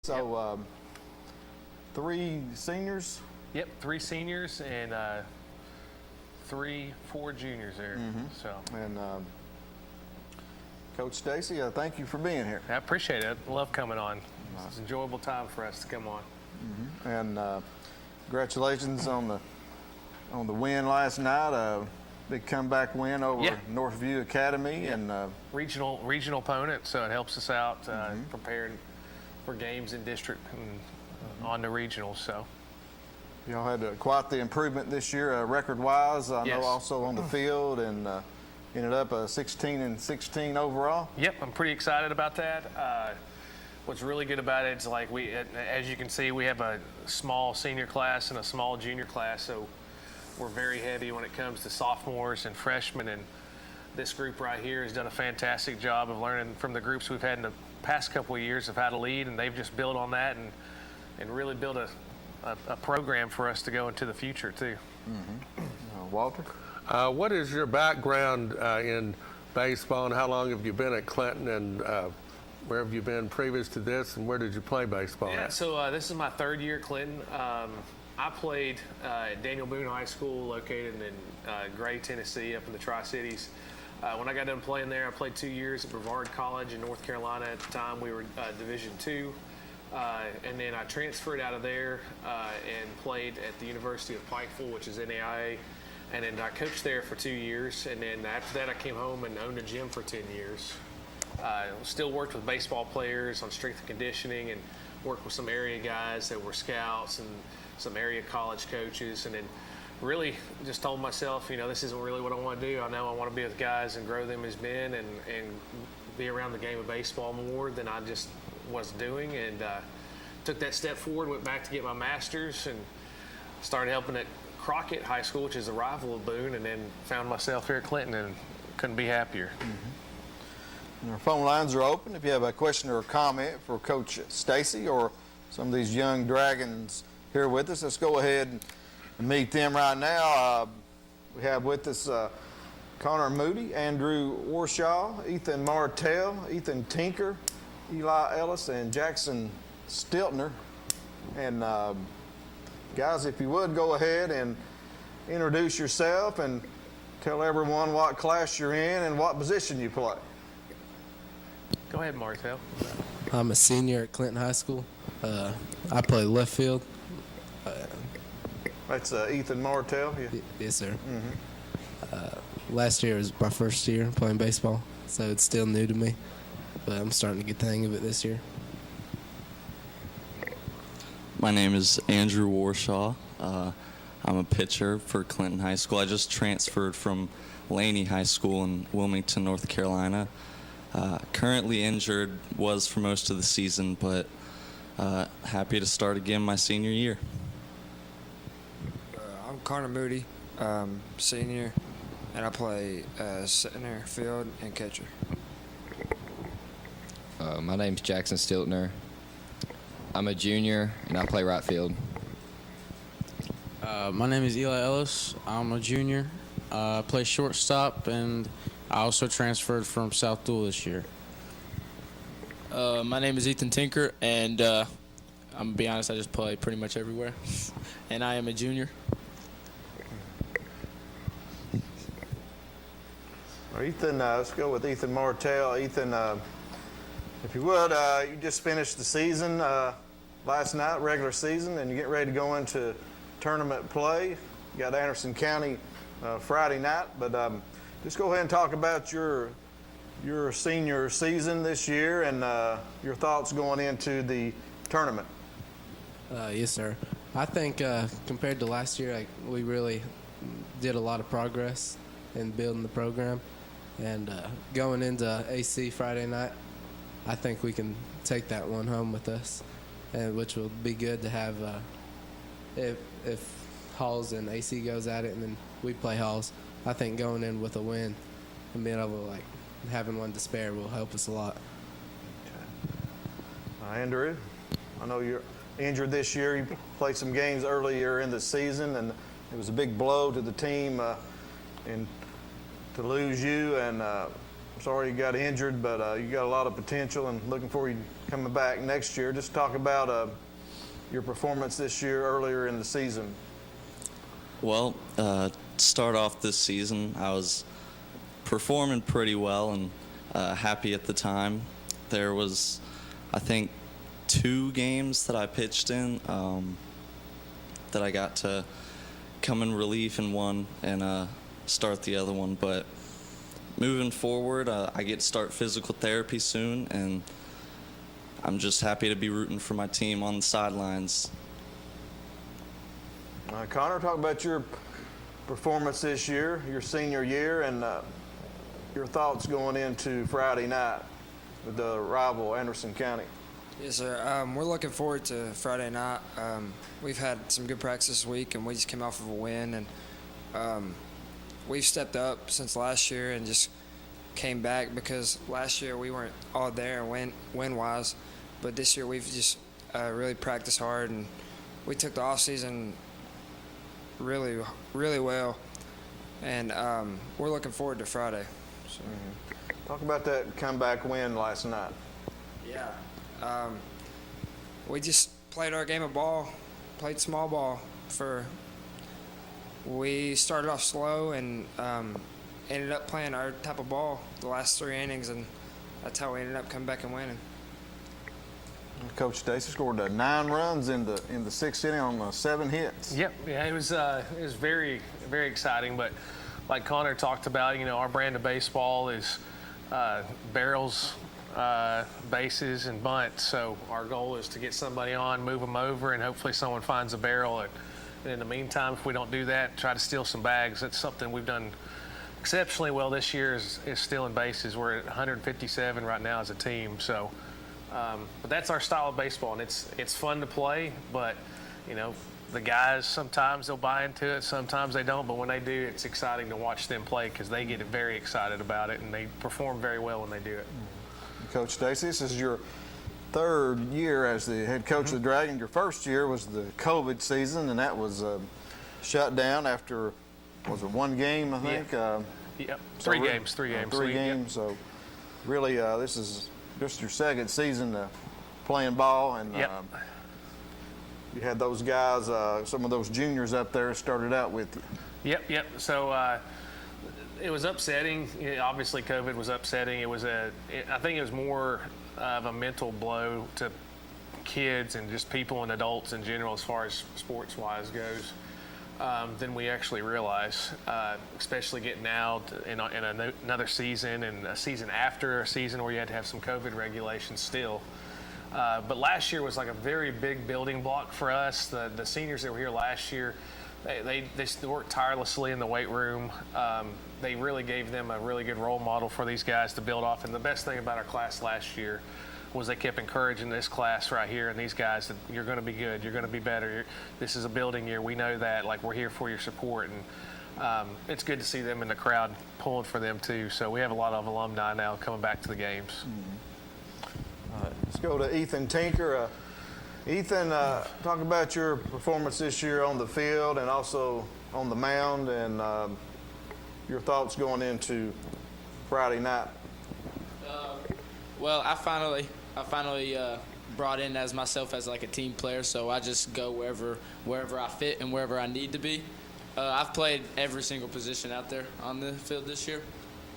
So, three seniors? Yep, 3 seniors and 4 juniors there. So, And Coach Stacy, thank you for being here. I appreciate it. I love coming on. It's an enjoyable time for us to come on. And congratulations on the win last night. Big comeback win over Northview Academy and Regional opponent, so it helps us out preparing for games in district and on the regionals. So y'all had quite the improvement this year, record-wise. I know Yes. also on the field, and ended up 16-16 overall. Yep, I'm pretty excited about that. What's really good about it is, like, as you can see, we have a small senior class and a small junior class, so we're very heavy when it comes to sophomores and freshmen, and this group right here has done a fantastic job of learning from the groups we've had in the past couple of years of how to lead, and they've just built on that and really built a program for us to go into the future too. Walter? What is your background in baseball, and how long have you been at Clinton, and where have you been previous to this, and where did you play baseball Yeah, at? so this is my 3rd year at Clinton. I played at Daniel Boone High School, located in Gray, Tennessee, up in the Tri-Cities. When I got done playing there, I played 2 years at Brevard College in North Carolina. At the time, we were Division II. And then I transferred out of there and played at the University of Pikeville, which is NAIA. And then I coached there for 2 years. And then after that, I came home and owned a gym for 10 years. Still worked with baseball players on strength and conditioning, and worked with some area guys that were scouts and some area college coaches. And then really just told myself, this isn't really what I want to do. I know I want to be with guys and grow them as men and be around the game of baseball more than I just was doing. And took that step forward, went back to get my master's, and started helping at Crockett High School, which is a rival of Boone, and then found myself here at Clinton and couldn't be happier. Our phone lines are open. If you have a question or a comment for Coach Stacy or some of these young Dragons here with us, let's go ahead and meet them right now. We have with us Connor Moody, Andrew Warshaw, Ethan Martell, Ethan Tinker, Eli Ellis, and Jackson Stiltner. And guys, if you would go ahead and introduce yourself and tell everyone what class you're in and what position you play. Go ahead, Martell. I'm a senior at Clinton High School. I play left field. That's Ethan Martell. Yeah. Yes, sir. Last year was my first year playing baseball, so it's still new to me, but I'm starting to get the hang of it this year. My name is Andrew Warshaw. I'm a pitcher for Clinton High School. I just transferred from Laney High School in Wilmington, North Carolina. Currently injured, was for most of the season, but happy to start again my senior year. I'm Connor Moody, senior, and I play center field and catcher. My name's Jackson Stiltner. I'm a junior, and I play right field. My name is Eli Ellis. I'm a junior. I play shortstop, and I also transferred from South Dual this year. My name is Ethan Tinker, and I'm going to be honest, I just play pretty much everywhere. And I am a junior. Well, Ethan, let's go with Ethan Martell. Ethan, if you would, you just finished the season last night, regular season, and you get ready to go into tournament play. You got Anderson County Friday night, but just go ahead and talk about your senior season this year and your thoughts going into the tournament. Yes, sir. I think compared to last year, we really did a lot of progress in building the program. And going into AC Friday night, I think we can take that one home with us, and which will be good to have if Halls and AC goes at it and then we play Halls. I think going in with a win and being able to having one to spare will help us a lot. Andrew, I know you're injured this year. You played some games earlier in the season, and it was a big blow to the team and to lose you. And sorry you got injured, but you got a lot of potential and looking forward to coming back next year. Just talk about your performance this year earlier in the season. Well, start off this season, I was performing pretty well and happy at the time. There was, I think, 2 games that I pitched in that I got to come in relief in one and start the other one. But moving forward, I get to start physical therapy soon, and I'm just happy to be rooting for my team on the sidelines. Connor, talk about your performance this year, your senior year, and your thoughts going into Friday night with the rival Anderson County. Yes, sir. We're looking forward to Friday night. We've had some good practice this week, and we just came off of a win. And we've stepped up since last year and just came back because last year we weren't all there win-wise. But this year we've just really practiced hard, and we took the off-season really, really well. And we're looking forward to Friday. So. Talk about that comeback win last night. Yeah. We just played our game of ball, played small ball. We started off slow and ended up playing our type of ball the last 3 innings, and that's how we ended up coming back and winning. Coach Stacy scored 9 runs in the 6th inning on 7 hits. Yep, yeah, it was very, very exciting. But like Connor talked about, our brand of baseball is barrels, bases, and bunts. So our goal is to get somebody on, move them over, and hopefully someone finds a barrel. And in the meantime, if we don't do that, try to steal some bags. That's something we've done exceptionally well this year is stealing bases. We're at 157 right now as a team. So, but that's our style of baseball, and it's fun to play. But the guys, sometimes they'll buy into it, sometimes they don't. But when they do, it's exciting to watch them play because they get very excited about it, and they perform very well when they do it. Coach Stacy, this is your 3rd year as the head coach of the Dragons. Your first year was the COVID season, and that was shut down after, was it 1 game, I think? Yep, 3 games. 3 games. 3 games. Yep. So really, this is just your 2nd season playing ball, and you had those guys, some of those juniors up there started out with you. Yep. So it was upsetting. Obviously, COVID was upsetting. I think it was more of a mental blow to kids and just people and adults in general as far as sports-wise goes than we actually realize, especially getting out in another season and a season after a season where you had to have some COVID regulations still. But last year was like a very big building block for us. The seniors that were here last year, they worked tirelessly in the weight room. They really gave them a really good role model for these guys to build off. And the best thing about our class last year was they kept encouraging this class right here and these guys that you're going to be good, you're going to be better. This is a building year. We know that. Like, we're here for your support. And it's good to see them in the crowd pulling for them too. So we have a lot of alumni now coming back to the games. Let's go to Ethan Tinker. Ethan, talk about your performance this year on the field and also on the mound, and your thoughts going into Friday night. Well, I finally brought in as myself as like a team player, so I just go wherever I fit and wherever I need to be. I've played every single position out there on the field this year,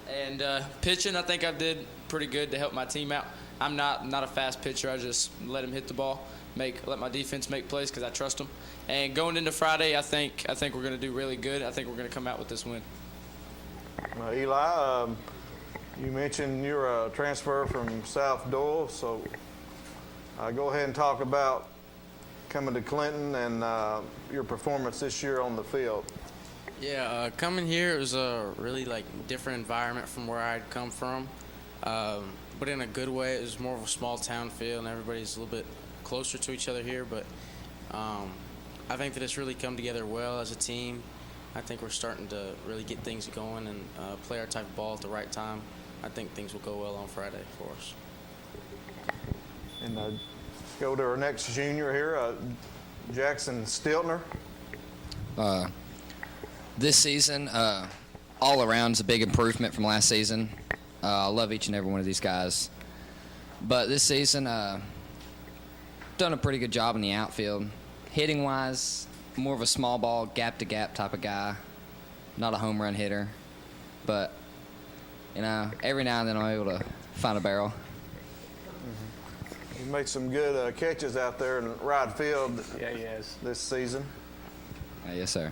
and pitching, I think I did pretty good to help my team out. I'm not a fast pitcher. I just let them hit the ball, let my defense make plays because I trust them. And going into Friday, I think we're going to do really good. I think we're going to come out with this win. Eli, you mentioned you're a transfer from South Doyle, so go ahead and talk about coming to Clinton and your performance this year on the field. Yeah, coming here, it was a really different environment from where I'd come from, but in a good way. It was more of a small town feel, and everybody's a little bit closer to each other here. But I think that it's really come together well as a team. I think we're starting to really get things going and play our type of ball at the right time. I think things will go well on Friday for us. And go to our next junior here, Jackson Stiltner. This season, all around, is a big improvement from last season. I love each and every one of these guys. But this season, done a pretty good job in the outfield. Hitting-wise, more of a small ball, gap-to-gap type of guy. Not a home run hitter. But, every now and then I'm able to find a barrel. You made some good catches out there in right field Yeah, he has. this season. Yes, sir.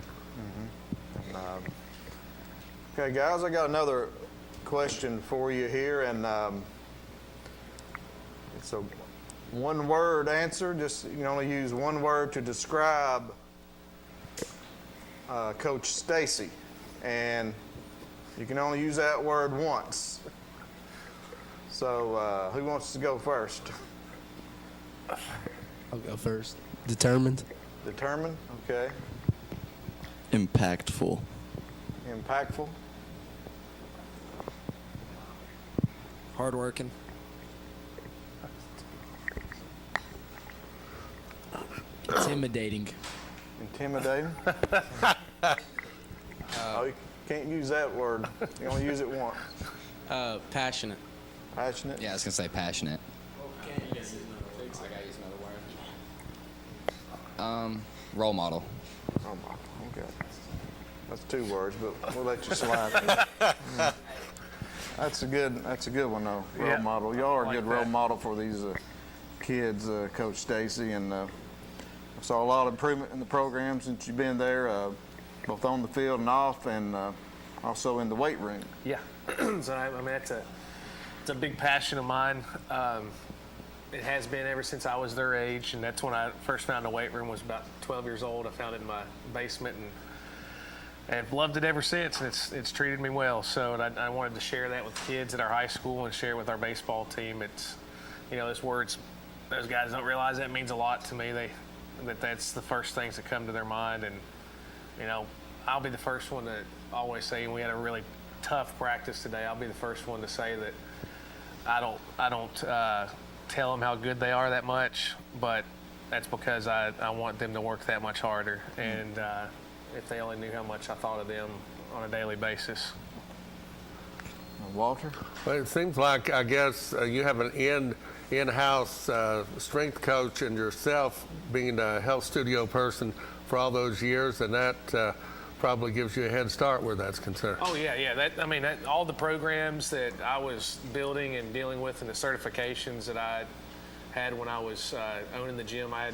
Okay, guys, I got another question for you here, and it's a one-word answer. Just you can only use one word to describe Coach Stacy, and you can only use that word once. So, who wants to go first? I'll go first. Determined. Determined. Okay. Impactful. Impactful. Hardworking. Intimidating. Intimidating. Oh, you can't use that word. You only use it once. Passionate. Passionate. Yeah, I was going to say passionate. Role model. Oh my. Okay. That's 2 words, but we'll let you slide. That's a good one though. Role Yeah. model. Y'all are a I like good role that. model for these kids, Coach Stacy, and I saw a lot of improvement in the program since you've been there, both on the field and off, and also in the weight room. Yeah. So I mean, it's a big passion of mine. It has been ever since I was their age, and that's when I first found the weight room. Was about 12 years old. I found it in my basement, and I've loved it ever since. And it's treated me well. So I wanted to share that with kids at our high school and share it with our baseball team. It's those words, those guys don't realize that means a lot to me. That's the first things that come to their mind, and I'll be the first one to always say, we had a really tough practice today. I'll be the first one to say that I don't tell them how good they are that much, but that's because I want them to work that much harder. And if they only knew how much I thought of them on a daily basis. Walter? Well, it seems like, I guess, you have an in-house strength coach and yourself being a health studio person for all those years, and that probably gives you a head start where that's concerned. Oh, yeah. All the programs that I was building and dealing with and the certifications that I had when I was owning the gym, I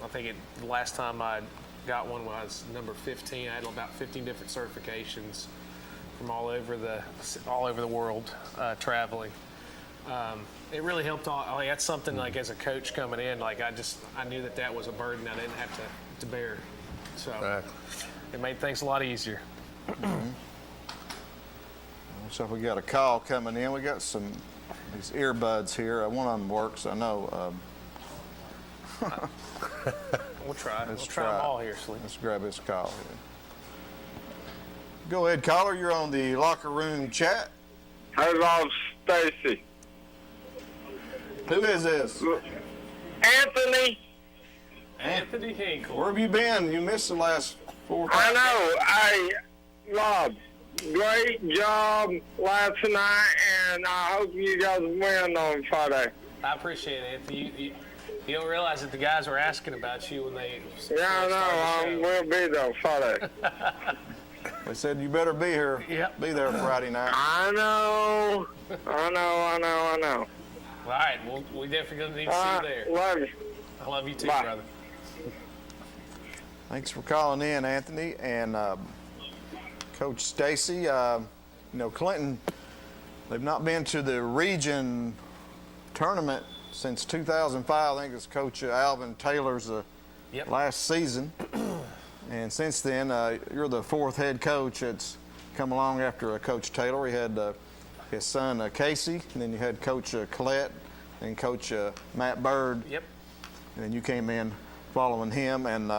think the last time I got one was number 15. I had about 15 different certifications from all over the world traveling. It really helped. That's something like as a coach coming in, like I knew that was a burden I didn't have to bear. So Right. it made things a lot easier. So we got a call coming in. We got these earbuds here. One of them works, I know. We'll try. Let's We'll try them all here, Slee. Let's grab this call here. Go ahead, caller. You're on the locker room chat. Hello, Stacy. Who is this? Anthony. Anthony Hinkle. Where have you been? You missed the last 4 I know. Rob, great job last night, and I hope you guys win on Friday. I appreciate it, Anthony. You don't realize that the guys were asking about you when they Yeah, I know. We'll be there Friday. They said you better be here. Yep. Be there Friday night. I know. All right, we definitely gonna need to see you there. Love you. I love you too, Bye. brother. Thanks for calling in, Anthony. And Coach Stacy, Clinton, they've not been to the region tournament since 2005. I think it's Coach Alvin Taylor's Yep. last season. And since then, you're the 4th head coach that's come along after Coach Taylor. He had his son Casey, and then you had Coach Collette, and Coach Matt Bird. Yep. And then you came in following him. And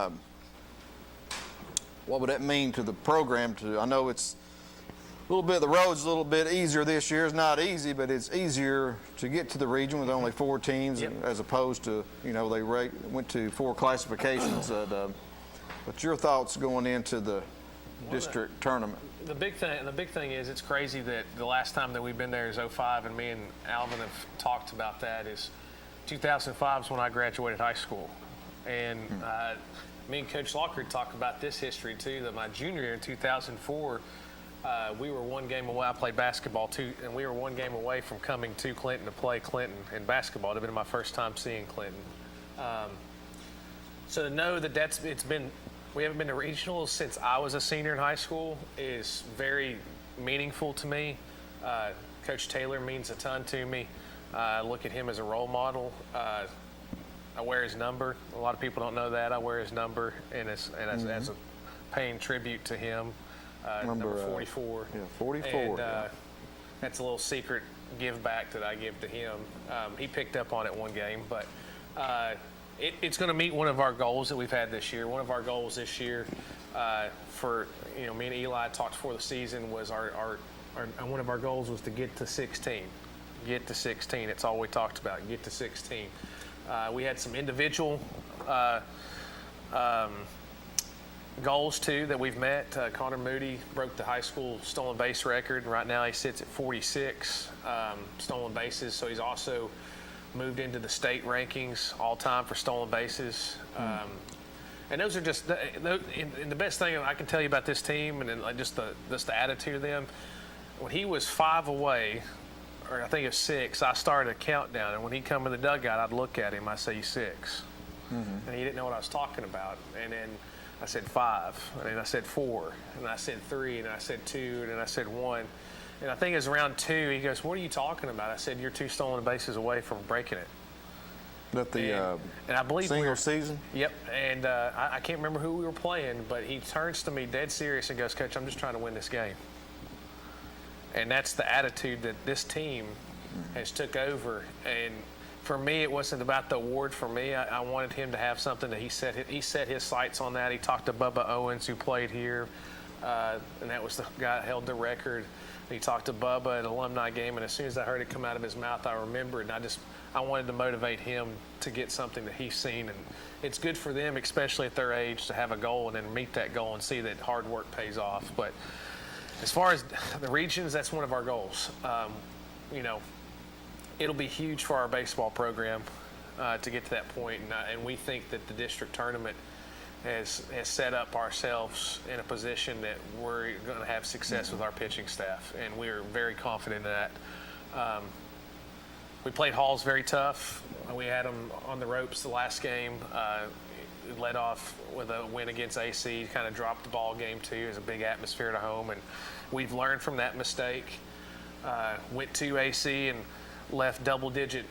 what would that mean to the program? I know it's a little bit, the road's a little bit easier this year. It's not easy, but it's easier to get to the region with only 4 teams Yep. as opposed to, they went to 4 classifications. But your thoughts going into the district tournament? The big thing is it's crazy that the last time that we've been there is '05, and me and Alvin have talked about that. Is 2005 is when I graduated high school, and me and Coach Lockard talked about this history too. That my junior year in 2004, we were one game away. I played basketball too, and we were one game away from coming to Clinton to play Clinton in basketball. It had been my first time seeing Clinton. So to know that we haven't been to regionals since I was a senior in high school is very meaningful to me. Coach Taylor means a ton to me. I look at him as a role model. I wear his number. A lot of people don't know that. I wear his number, and as a paying tribute to him. Number 44. Yeah, 44. And that's a little secret give back that I give to him. He picked up on it one game, but it's going to meet one of our goals that we've had this year. One of our goals this year for me and Eli talked before the season was our one of our goals was to get to 16. Get to 16. It's all we talked about. Get to 16. We had some individual goals too that we've met. Connor Moody broke the high school stolen base record. Right now he sits at 46 stolen bases. So he's also moved into the state rankings all time for stolen bases. And those are just and the best thing I can tell you about this team and then just the attitude of them. When he was 5 away, or I think it was 6, I started a countdown, and when he'd come in the dugout, I'd look at him. I say 6, and he didn't know what I was talking about. And then I said 5, and then I said 4, and I said 3, and I said 2, and then I said 1. And I think it was around 2. He goes, "What are you talking about?" I said, "You're 2 stolen bases away from breaking it." That the and I believe senior season? Yep. And I can't remember who we were playing, but he turns to me dead serious and goes, "Coach, I'm just trying to win this game." And that's the attitude that this team has took over. And for me, it wasn't about the award. For me, I wanted him to have something that he set his sights on that. He talked to Bubba Owens, who played here, and that was the guy that held the record. He talked to Bubba at an alumni game, and as soon as I heard it come out of his mouth, I remembered. And I wanted to motivate him to get something that he's seen. And it's good for them, especially at their age, to have a goal and then meet that goal and see that hard work pays off. But as far as the regions, that's one of our goals. It'll be huge for our baseball program to get to that point, and we think that the district tournament has set up ourselves in a position that we're going to have success with our pitching staff, and we are very confident in that. We played Halls very tough. We had them on the ropes the last game. Led off with a win against AC, kind of dropped the ball game too. It was a big atmosphere at home, and we've learned from that mistake. Went to AC and left double-digit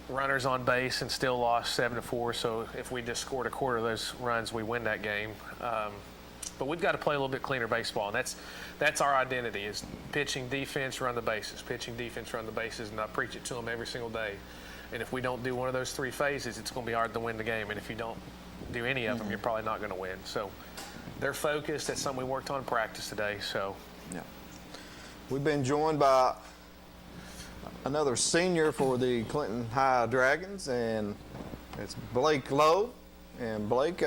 runners on base and still lost 7-4. So if we just scored a quarter of those runs, we win that game. But we've got to play a little bit cleaner baseball, and that's our identity: is pitching, defense, run the bases. Pitching, defense, run the bases, and I preach it to them every single day. And if we don't do one of those 3 phases, it's going to be hard to win the game. And if you don't do any of them, you're probably not going to win. So they're focused. That's something we worked on in practice today. So yeah, we've been joined by another senior for the Clinton High Dragons, and it's Blake Lowe. And Blake,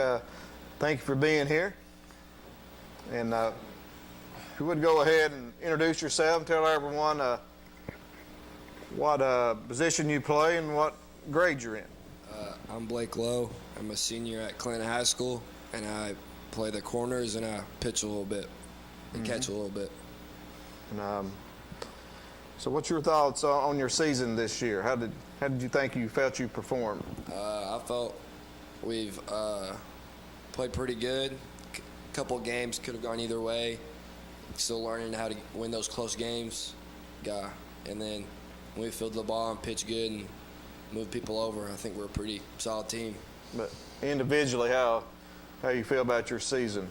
thank you for being here. And if you would go ahead and introduce yourself and tell everyone what position you play and what grade you're in. I'm Blake Lowe. I'm a senior at Clinton High School, and I play the corners and I pitch a little bit and catch a little bit. And so what's your thoughts on your season this year? How did you think you felt you performed? I felt we've played pretty good. A couple games could have gone either way. Still learning how to win those close games. And then when we filled the ball and pitched good and moved people over, I think we're a pretty solid team. But individually, how you feel about your season?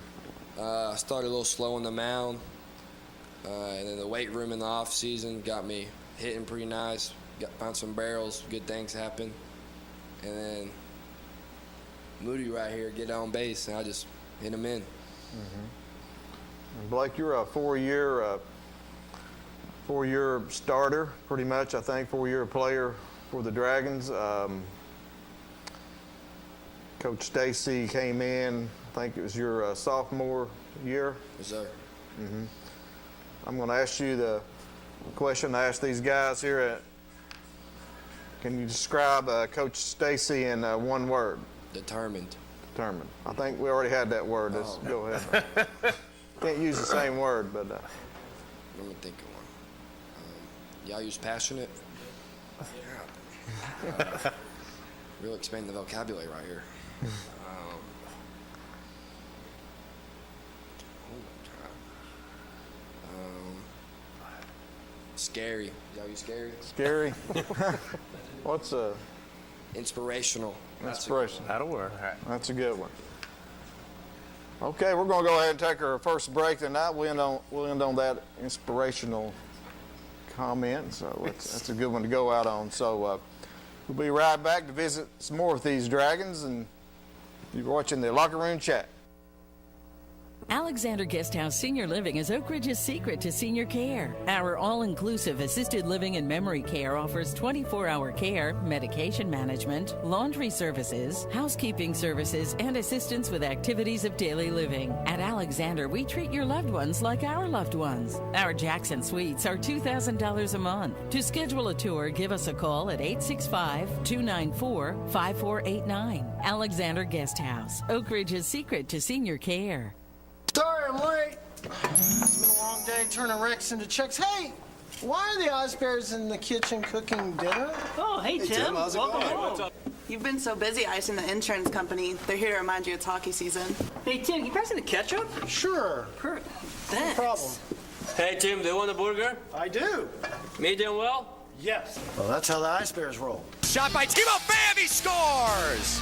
I started a little slow on the mound, and then the weight room in the off season got me hitting pretty nice. Found some barrels, good things happen, and then Moody right here get on base, and I just hit him in. And Blake, you're a four-year starter, pretty much. I think 4-year player for the Dragons. Coach Stacy came in, I think it was your sophomore year. Yes, sir. I'm going to ask you the question I asked these guys here. Can you describe Coach Stacy in one word? Determined. Determined. I think we already had that word. Let's go ahead. Can't use the same word, but. Let me think of one. Y'all use passionate? Yeah. Really expanding the vocabulary right here. Scary. Y'all use scary? Scary. What's Inspirational. inspiration? That'll work. That's a good one. Okay, we're going to go ahead and take our first break tonight. We'll end on that inspirational comment. So that's a good one to go out on. So we'll be right back to visit some more with these Dragons, and you're watching the Locker Room Chat. Alexander Guesthouse Senior Living is Oak Ridge's secret to senior care. Our all-inclusive assisted living and memory care offers 24-hour care, medication management, laundry services, housekeeping services, and assistance with activities of daily living. At Alexander, we treat your loved ones like our loved ones. Our Jackson Suites are $2,000 a month. To schedule a tour, give us a call at 865-294-5489. Alexander Guesthouse, Oak Ridge's secret to senior care. Sorry I'm late. It's been a long day turning wrecks into checks. Hey, why are the Osbears in the kitchen cooking dinner? Oh, hey, Tim. How's it Welcome going? home. What's up? You've been so busy icing the insurance company. They're here to remind you it's hockey season. Hey, Tim, can you pass me the ketchup? Sure. Thanks. No problem. Hey, Tim, do you want a burger? I do. Medium well? Yes. Well, that's how the Osbears roll. Shot by Timo Bam, he scores!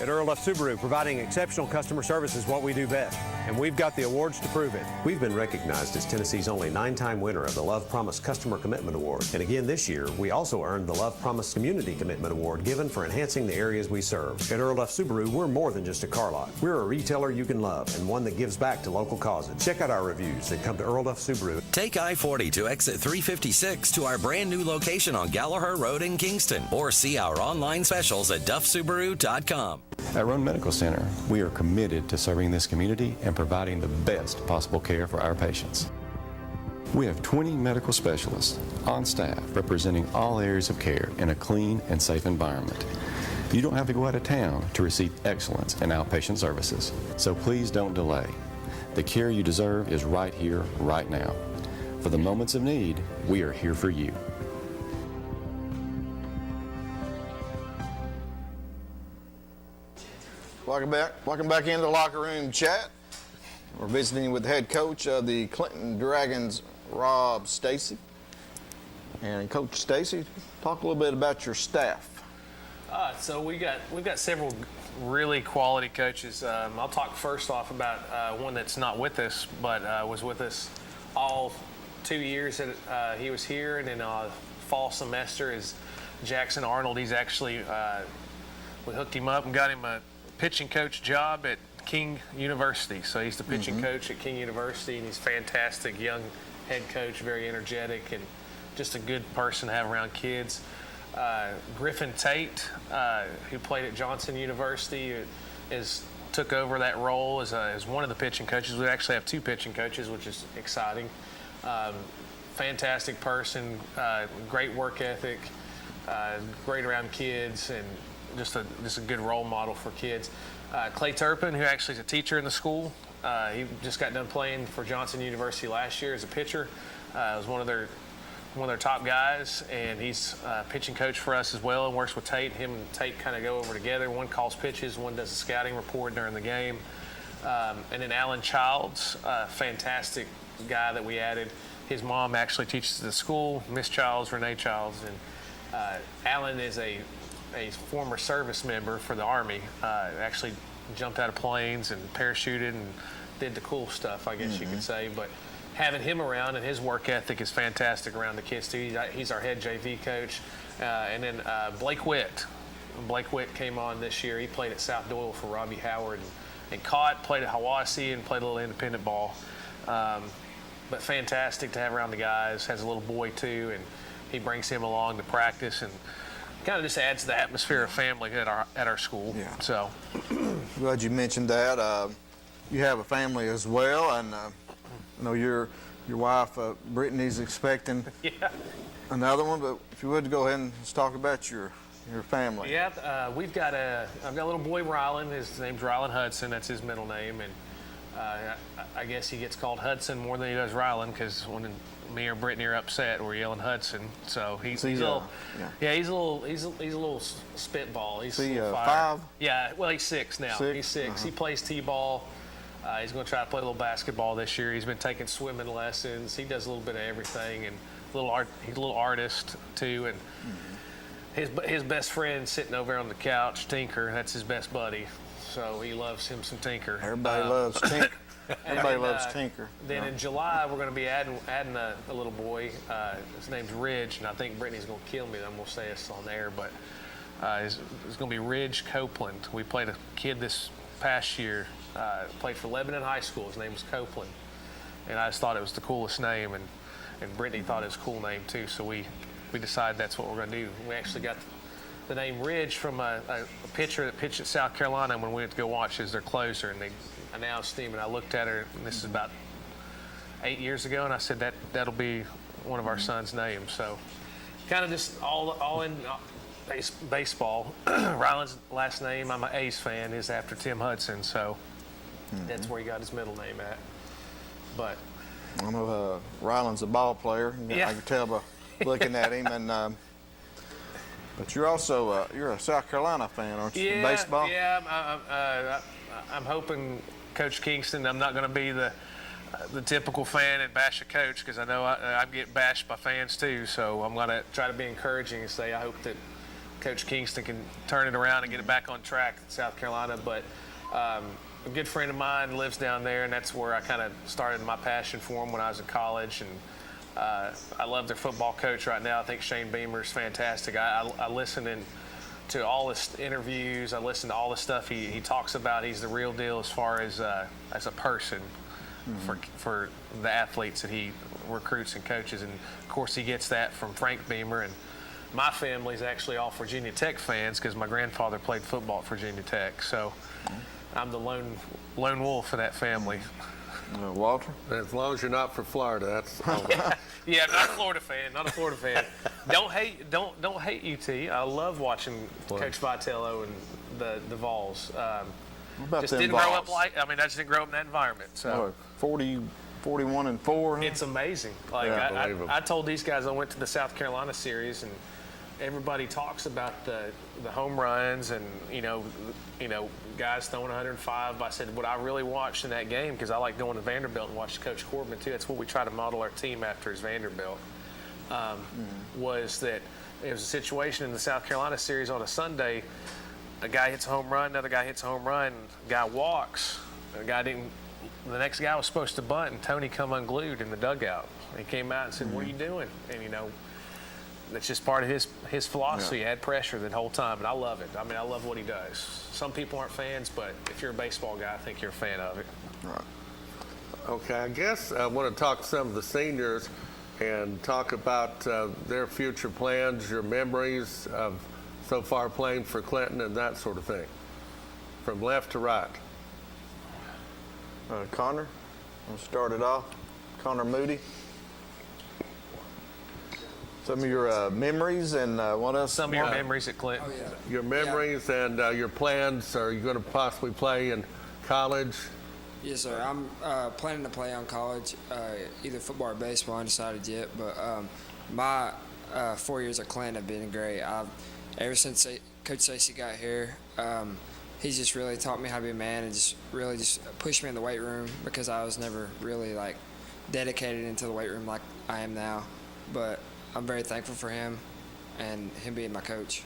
At Earl F. Subaru, providing exceptional customer service is what we do best, and we've got the awards to prove it. We've been recognized as Tennessee's only 9-time winner of the Love Promise Customer Commitment Award. And again this year, we also earned the Love Promise Community Commitment Award given for enhancing the areas we serve. At Earl F. Subaru, we're more than just a car lot. We're a retailer you can love and one that gives back to local causes. Check out our reviews and come to Earl F. Subaru. Take I-40 to exit 356 to our brand new location on Gallaher Road in Kingston, or see our online specials at duffsubaru.com. At Roan Medical Center, we are committed to serving this community and providing the best possible care for our patients. We have 20 medical specialists on staff representing all areas of care in a clean and safe environment. You don't have to go out of town to receive excellence in outpatient services, so please don't delay. The care you deserve is right here, right now. For the moments of need, we are here for you. Welcome back into the Locker Room Chat. We're visiting with the head coach of the Clinton Dragons, Rob Stacy. And Coach Stacy, talk a little bit about your staff. So we've got several really quality coaches. I'll talk first off about one that's not with us, but was with us all 2 years that he was here, and then fall semester is Jackson Arnold. He's actually we hooked him up and got him a pitching coach job at King University. So he's the pitching coach at King University, and he's fantastic young head coach, very energetic, and just a good person to have around kids. Griffin Tate, who played at Johnson University, took over that role as one of the pitching coaches. We actually have two pitching coaches, which is exciting. Fantastic person, great work ethic, great around kids, and just a good role model for kids. Clay Turpin, who actually is a teacher in the school, he just got done playing for Johnson University last year as a pitcher. Was one of their top guys, and he's pitching coach for us as well, and works with Tate. Him and Tate kind of go over together. One calls pitches, one does a scouting report during the game. And then Alan Childs, a fantastic guy that we added. His mom actually teaches at the school, Miss Childs, Renee Childs, and Alan is a former service member for the Army. Actually jumped out of planes and parachuted and did the cool stuff, I guess you could say. But having him around, and his work ethic is fantastic around the kids too. He's our head JV coach. And then Blake Witt. Blake Witt came on this year. He played at South Doyle for Robbie Howard and caught, played at Hiwassee, and played a little independent ball. But fantastic to have around the guys. Has a little boy too, and he brings him along to practice, and kind of just adds to the atmosphere of family at our school. Yeah. So Glad you mentioned that. you have a family as well, and I know your wife Brittany's expecting another one. But if you would go ahead and just talk about your family. Yeah, I've got a little boy, Rylan. His name's Rylan Hudson. That's his middle name, and I guess he gets called Hudson more than he does Rylan, because when me or Brittany are upset, we're yelling Hudson. So he's a little spitball. He's a little fire. 5? Yeah, well, he's 6 now. 6? He's 6. He plays t-ball. He's going to try to play a little basketball this year. He's been taking swimming lessons. He does a little bit of everything, and he's a little artist too. And his best friend sitting over on the couch, Tinker. That's his best buddy. So he loves him some Tinker. Everybody loves Tinker. Everybody loves Tinker. Then in July, we're going to be adding a little boy. His name's Ridge, and I think Brittany's going to kill me. I'm going to say this on air, but it's going to be Ridge Copeland. We played a kid this past year, played for Lebanon High School. His name was Copeland, and I just thought it was the coolest name, and Brittany thought it was a cool name too. So we decided that's what we're going to do. We actually got the name Ridge from a pitcher that pitched at South Carolina when we went to go watch as their closer, and they announced him, and I looked at her, and this is about 8 years ago, and I said that'll be one of our son's names. So kind of just all in baseball. Rylan's last name, I'm an A's fan, is after Tim Hudson, so that's where he got his middle name at. But I know Rylan's a ball player. Yeah. I can tell by looking at him, and but you're also you're a South Carolina fan, aren't you? In baseball. Yeah. I'm hoping Coach Kingston. I'm not going to be the typical fan and bash a coach, because I know I get bashed by fans too. So I'm going to try to be encouraging and say I hope that Coach Kingston can turn it around and get it back on track in South Carolina. But a good friend of mine lives down there, and that's where I kind of started my passion for him when I was in college. And I love their football coach right now. I think Shane Beamer is fantastic. I listen to all his interviews. I listen to all the stuff he talks about. He's the real deal as far as a person for the athletes that he recruits and coaches. And of course, he gets that from Frank Beamer. And my family's actually all Virginia Tech fans, because my grandfather played football at Virginia Tech. So I'm the lone wolf of that family. Walter? As long as you're not for Florida, that's all. Yeah, not a Florida fan. Not a Florida fan. Don't hate UT. I love watching Coach Vitello and the Vols. Just didn't grow up I just didn't grow up in that environment. So 41-4. It's amazing. Like I told these guys I went to the South Carolina series, and everybody talks about the home runs and guys throwing 105. But I said what I really watched in that game, because I like going to Vanderbilt and watch Coach Corbin too. That's what we try to model our team after is Vanderbilt. Was that there was a situation in the South Carolina series on a Sunday. A guy hits a home run, another guy hits a home run, a guy walks. The next guy was supposed to bunt, and Tony come unglued in the dugout. He came out and said, "What are you doing?" And that's just part of his philosophy. He had pressure the whole time, and I love it. I love what he does. Some people aren't fans, but if you're a baseball guy, I think you're a fan of it. Right. Okay, I guess I want to talk to some of the seniors and talk about their future plans, your memories of so far playing for Clinton and that sort of thing, from left to right. Connor, we'll start it off. Connor Moody. Some of your memories and what else? Some of your memories at Clinton. Oh, yeah. Your memories and your plans. Are you going to possibly play in college? Yes, sir. I'm planning to play on college, either football or baseball. Undecided yet, but my 4 years at Clinton have been great. Ever since Coach Stacy got here, he's just really taught me how to be a man, and just really just pushed me in the weight room, because I was never really like dedicated into the weight room like I am now. But I'm very thankful for him and him being my coach.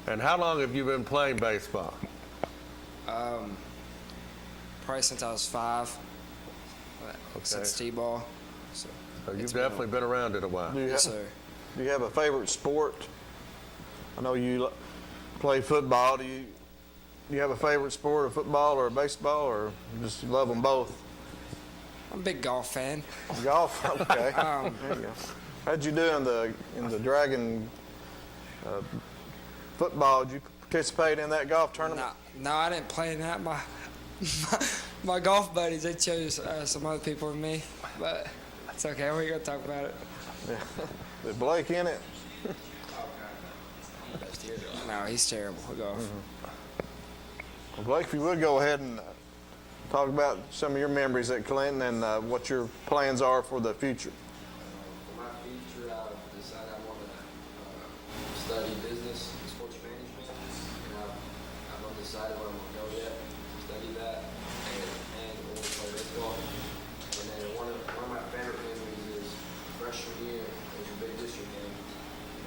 And how long have you been playing baseball? Probably since I was 5. Since T-ball. So you've definitely been around it a while. Yes, sir. Do you have a favorite sport? I know you play football. Do you have a favorite sport, a football or a baseball, or just you love them both? I'm a big golf fan. Golf, okay. There you go. How'd you do in the Dragon football? Did you participate in that golf tournament? No, I didn't play in that. my golf buddies, they chose some other people than me, but it's okay. We're going to talk about it. Is Blake in it? No, he's terrible at golf. Well, Blake, if you would go ahead and talk about some of your memories at Clinton and what your plans are for the future. For my future, I've decided I want to study business and sports management, and I've undecided where I'm going to go yet. Study that and only play baseball. And then one of my favorite memories is freshman year. It was a big district game.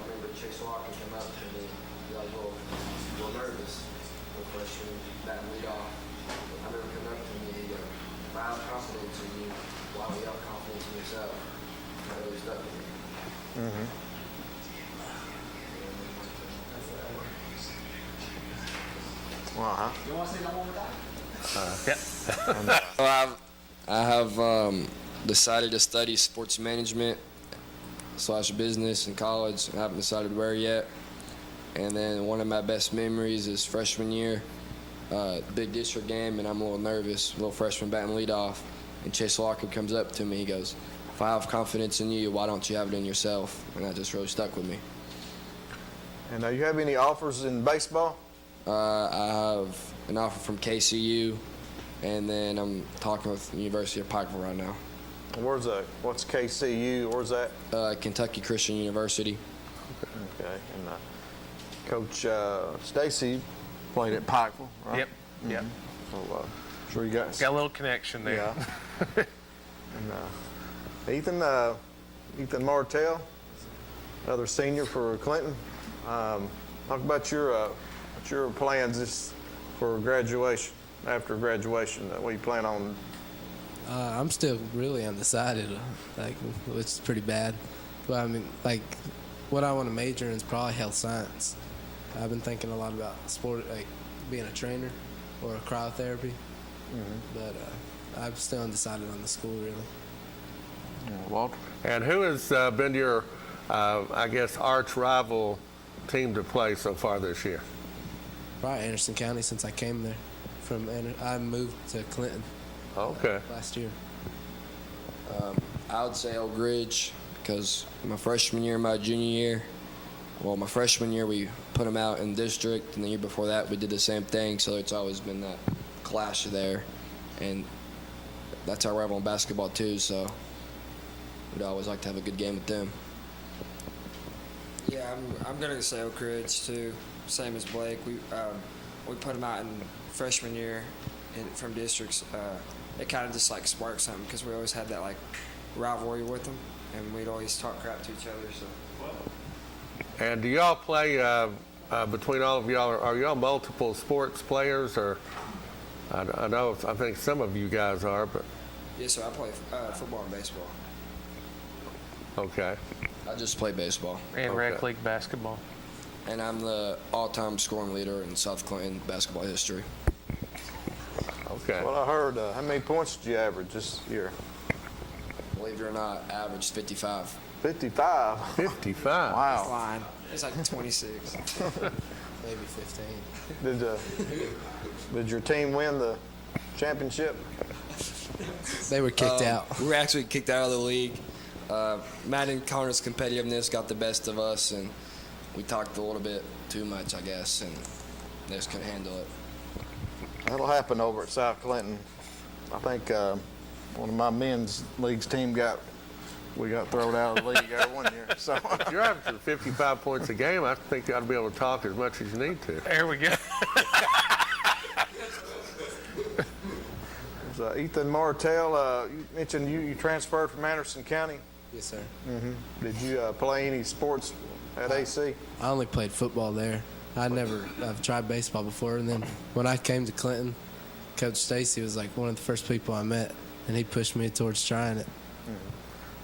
I remember Chase Walker came up to me. I was a little nervous for freshman, batting lead off. I remember coming up to me. He goes, "If I have confidence in you, why don't you have confidence in yourself?" That really stuck with me. You want to say that one more time? Well, I have decided to study sports management / business in college. I haven't decided where yet. And then one of my best memories is freshman year, big district game, and I'm a little nervous, little freshman batting leadoff. And Chase Walker comes up to me. He goes, "If I have confidence in you, why don't you have it in yourself?" And that just really stuck with me. And you have any offers in baseball? I have an offer from KCU, and then I'm talking with the University of Pikeville right now. Where's that? What's KCU? Where's that? Kentucky Christian University. Okay. And Coach Stacy played at Pikeville, right? Yep. Yep. So sure you guys got a little connection there. Yeah. And Ethan Martell, another senior for Clinton. Talk about your plans for graduation. After graduation, what you plan on? I'm still really undecided, which is pretty bad. But I mean, what I want to major in is probably health science. I've been thinking a lot about sport, being a trainer or cryotherapy. But I'm still undecided on the school, really. Walt? And who has been your, I guess, arch rival team to play so far this year? Probably Anderson County since I came there. I moved to Clinton. Okay. Last year. I would say Oak Ridge because my freshman year, my junior year. Well, my freshman year we put them out in district, and the year before that we did the same thing. So it's always been that clash there, and that's our rival in basketball too. So we'd always like to have a good game with them. Yeah, I'm gonna say Oak Ridge too. Same as Blake. We put them out in freshman year from districts. It kind of just sparked something because we always had that rivalry with them, and we'd always talk crap to each other. So. And do y'all play between all of y'all? Are y'all multiple sports players, or I think some of you guys are, but. Yes, sir. I play football and baseball. Okay. I just play baseball. And rec league basketball. And I'm the all-time scoring leader in South Clinton basketball history. Okay. Well, I heard. How many points did you average this year? Believe it or not, averaged 55. 55? 55. Wow. Fine. It's 26. Maybe 15. Did your team win the championship? They were kicked out. We were actually kicked out of the league. Matt and Connor's competitiveness got the best of us, and we talked a little bit too much, I guess, and they just couldn't handle it. That'll happen over at South Clinton. I think one of my men's league's team got thrown out of the league every 1 year. So if you're averaging 55 points a game, I think you ought to be able to talk as much as you need to. There we go. Ethan Martell, you mentioned you transferred from Anderson County. Yes, sir. Did you play any sports at AC? I only played football there. I've tried baseball before, and then when I came to Clinton, Coach Stacy was one of the first people I met, and he pushed me towards trying it.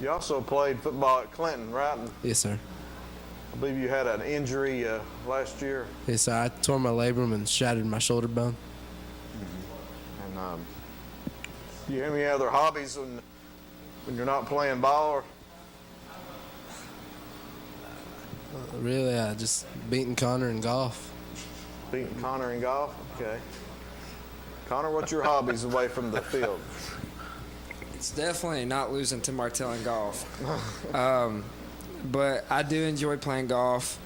You also played football at Clinton, right? Yes, sir. I believe you had an injury last year. Yes, sir. I tore my labrum and shattered my shoulder bone. And do you have any other hobbies when you're not playing ball? Or? Really, just beating Connor in golf. Beating Connor in golf? Okay. Connor, what's your hobbies away from the field? It's definitely not losing to Martell in golf. But I do enjoy playing golf.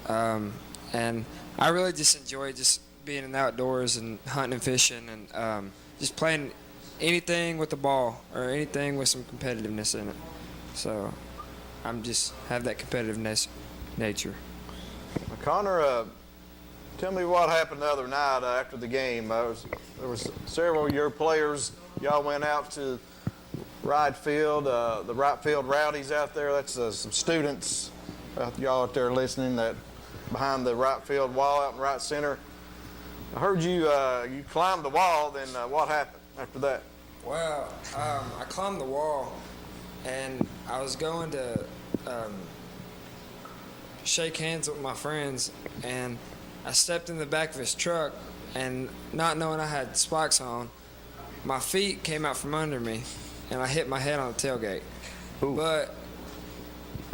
And I really just enjoy just being in the outdoors and hunting and fishing and just playing anything with the ball or anything with some competitiveness in it. So I'm just have that competitiveness nature. Connor, tell me what happened the other night after the game. There was several of your players. Y'all went out to right field, the right field rowdies out there. That's some students, y'all out there listening, that behind the right field wall out in right center. I heard you you climbed the wall. Then what happened after that? Well, I climbed the wall, and I was going to shake hands with my friends, and I stepped in the back of his truck, and not knowing I had spikes on, my feet came out from under me, and I hit my head on the tailgate. Ooh. But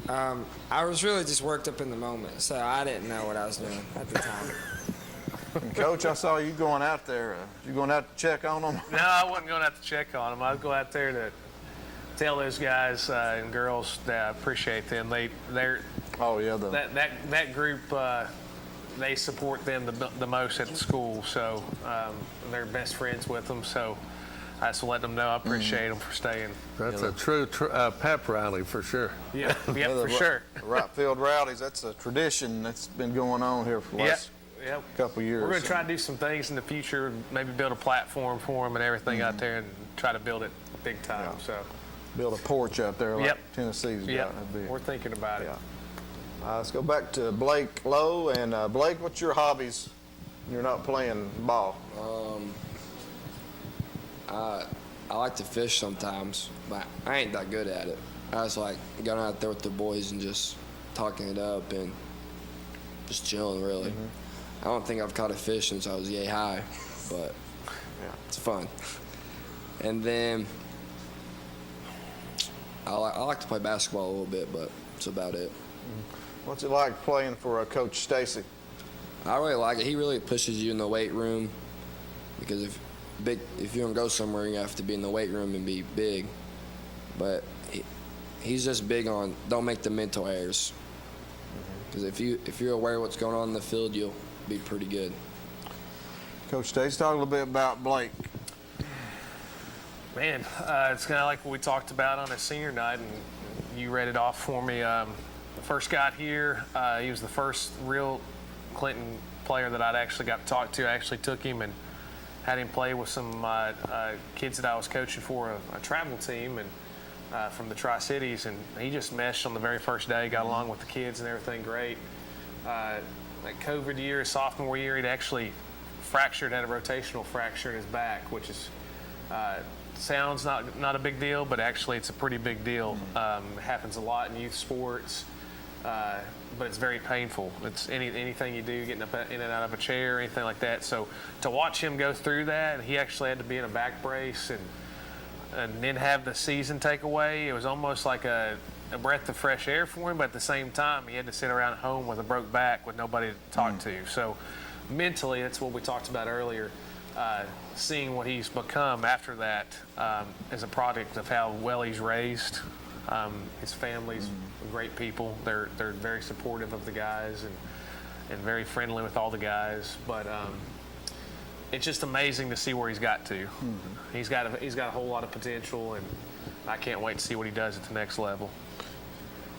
I was really just worked up in the moment, so I didn't know what I was doing at the time. And Coach, I saw you going out there. You going out to check on them? No, I wasn't going out to check on them. I'd go out there to tell those guys and girls that I appreciate them. They're that group. They support them the most at the school, so they're best friends with them. So I just let them know I appreciate them for staying. That's a true pep rally for sure. Yeah, for sure. Right field rowdies, that's a tradition that's been going on here for the last couple years. We're going to try to do some things in the future, maybe build a platform for them and everything out there and try to build it big time. So build a porch out there like Tennessee's got. We're thinking about it. Let's go back to Blake Lowe. And Blake, what's your hobbies when you're not playing ball? I like to fish sometimes, but I ain't that good at it. I just like going out there with the boys and just talking it up and just chilling, really. I don't think I've caught a fish since I was yay high, but it's fun. And then I like to play basketball a little bit, but that's about it. What's it like playing for Coach Stacy? I really like it. He really pushes you in the weight room, because if you're gonna go somewhere, you have to be in the weight room and be big. But he's just big on don't make the mental errors, because if you're aware of what's going on in the field, you'll be pretty good. Coach Stacy, talk a little bit about Blake. Man, it's kind of like what we talked about on a senior night, and you read it off for me. First got here, he was the first real Clinton player that I'd actually got to talk to. I actually took him and had him play with some kids that I was coaching for a travel team and from the Tri-Cities, and he just meshed on the very first day, got along with the kids and everything great. That COVID year, his sophomore year, he'd actually had a rotational fracture in his back, which is sounds not a big deal, but actually it's a pretty big deal. It happens a lot in youth sports, but it's very painful. It's anything you do, getting up in and out of a chair or anything like that. So to watch him go through that, he actually had to be in a back brace and then have the season take away. It was almost like a breath of fresh air for him, but at the same time, he had to sit around at home with a broke back with nobody to talk to. So mentally, that's what we talked about earlier. Seeing what he's become after that is a product of how well he's raised. His family's great people. They're very supportive of the guys and very friendly with all the guys. But it's just amazing to see where he's got to. He's got a whole lot of potential, and I can't wait to see what he does at the next level.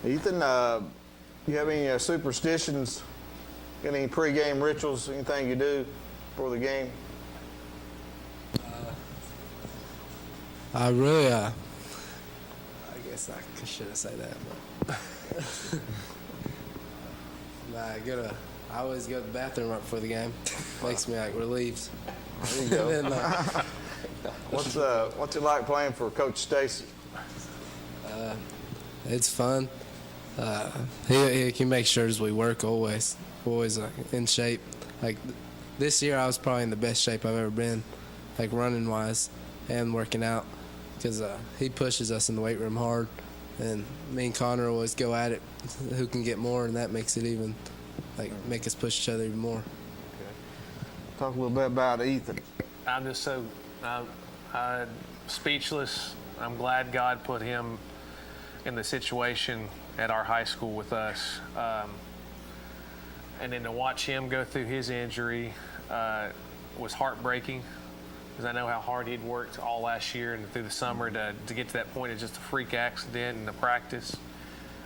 Ethan, you have any superstitions? Got any pregame rituals? Anything you do before the game? I really, I guess I shouldn't say that, but I always go to the bathroom right before the game. Makes me like relieved. There you go. Then, what's it like playing for Coach Stacy? It's fun. He makes sure we work always in shape. Like this year, I was probably in the best shape I've ever been, like running wise and working out, because he pushes us in the weight room hard, and me and Connor always go at it, who can get more, and that makes it even make us push each other even more. Okay. Talk a little bit about Ethan. I'm just so speechless. I'm glad God put him in the situation at our high school with us. And then to watch him go through his injury was heartbreaking, because I know how hard he'd worked all last year and through the summer to get to that point. It's just a freak accident in the practice.